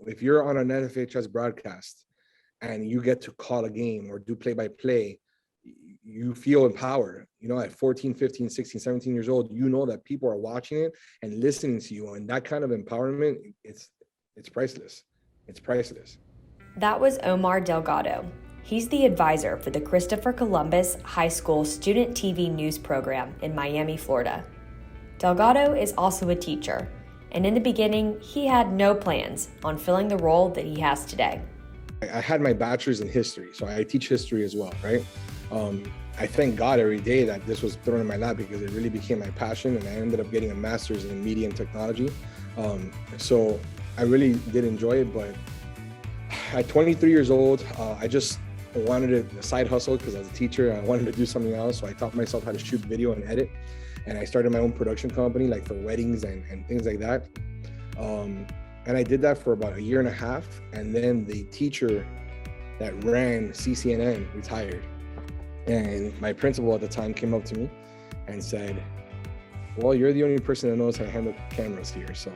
if you're on an NFHS broadcast and you get to call a game or do play-by-play, you feel empowered. At 14, 15, 16, 17 years old, that people are watching it and listening to you. And that kind of empowerment, it's priceless. It's priceless. That was Omar Delgado. He's the advisor for the Christopher Columbus High School Student TV News program in Miami, Florida. Delgado is also a teacher, and in the beginning, he had no plans on filling the role that he has today. I had my bachelor's in history, so I teach history as well, right? I thank God every day that this was thrown in my lap because it really became my passion, and I ended up getting a master's in media and technology. So I really did enjoy it, but at 23 years old, I just wanted a side hustle because I was a teacher. I wanted to do something else, so I taught myself how to shoot video and edit, and I started my own production company, like for weddings and things like that. And I did that for about a year and a half, and then the teacher that ran CCNN retired. And my principal at the time came up to me and said, well, you're the only person that knows how to handle cameras here, so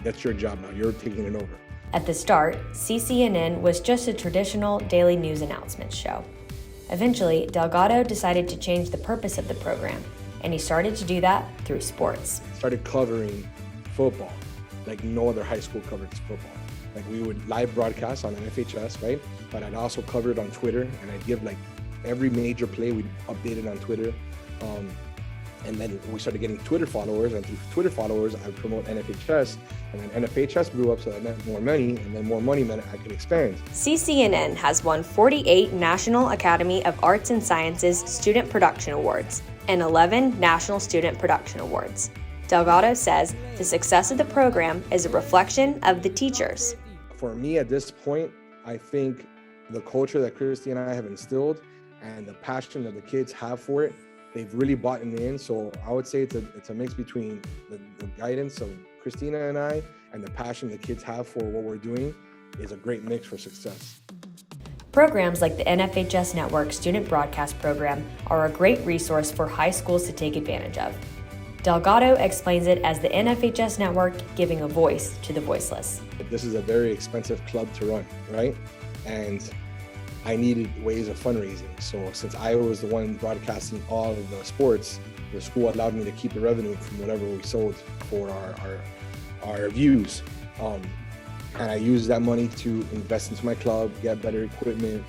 that's your job now. You're taking it over. At the start, CCNN was just a traditional daily news announcements show. Eventually, Delgado decided to change the purpose of the program, and he started to do that through sports. Started covering football like no other high school covered football. Like we would live broadcast on NFHS, right? But I'd also cover it on Twitter, and I'd give like every major play, we'd update it on Twitter. And then we started getting Twitter followers, and through Twitter followers, I would promote NFHS, and then NFHS grew up, so that meant more money, and then more money meant I could expand. CCNN has won 48 National Academy of Arts and Sciences Student Production Awards and 11 National Student Production Awards. Delgado says the success of the program is a reflection of the teachers. For me at this point, I think the culture that Christy and I have instilled and the passion that the kids have for it, they've really bought in. So I would say it's a mix between the guidance of Christina and I and the passion the kids have for what we're doing is a great mix for success. Programs like the NFHS Network Student Broadcast Program are a great resource for high schools to take advantage of. Delgado explains it as the NFHS Network giving a voice to the voiceless. This is a very expensive club to run, right? And I needed ways of fundraising. So since I was the one broadcasting all of the sports, the school allowed me to keep the revenue from whatever we sold for our views. And I used that money to invest into my club, get better equipment,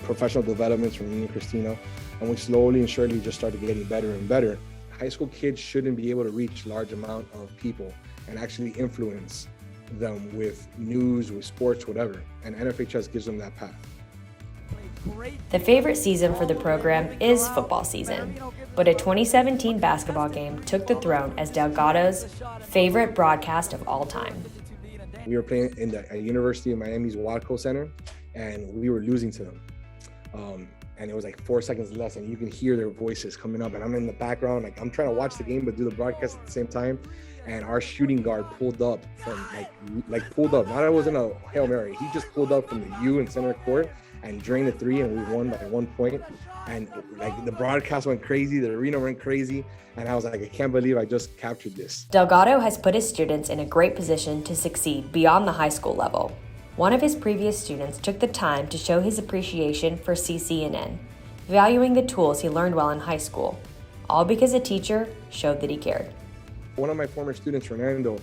professional developments from me and Christina. And we slowly and surely just started getting better and better. High school kids shouldn't be able to reach large amount of people and actually influence them with news, with sports, whatever. And NFHS gives them that path. The favorite season for the program is football season, but a 2017 basketball game took the throne as Delgado's favorite broadcast of all time. We were playing in the University of Miami's Waco Center, and we were losing to them. And it was like 4 seconds less, and you can hear their voices coming up, and I'm in the background, like I'm trying to watch the game but do the broadcast at the same time. And our shooting guard pulled up from like pulled up. Not it wasn't a Hail Mary. He just pulled up from the U in center court and drained the three, and we won by 1 point. And like the broadcast went crazy, the arena went crazy, and I was like, I can't believe I just captured this. Delgado has put his students in a great position to succeed beyond the high school level. One of his previous students took the time to show his appreciation for CCNN, valuing the tools he learned while in high school, all because a teacher showed that he cared. One of my former students, Fernando,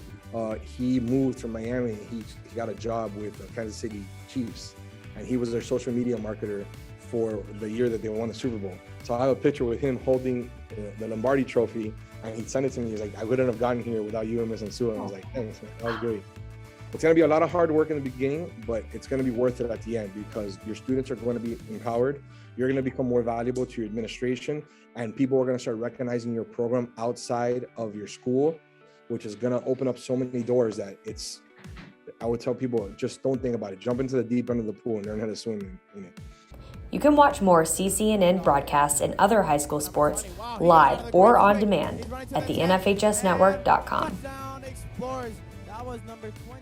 he moved from Miami. He got a job with the Kansas City Chiefs, and he was their social media marketer for the year that they won the Super Bowl. So I have a picture with him holding the Lombardi trophy, and he sent it to me. He's like, I wouldn't have gotten here without you and Ms. Ansua. And I was like, thanks, man. That was great. It's going to be a lot of hard work in the beginning, but it's going to be worth it at the end because your students are going to be empowered. You're going to become more valuable to your administration, and people are going to start recognizing your program outside of your school, which is going to open up so many doors that I would tell people, just don't think about it. Jump into the deep end of the pool and learn how to swim in it. You can watch more CCNN broadcasts and other high school sports live or on demand at the NFHSnetwork.com. That was number 20.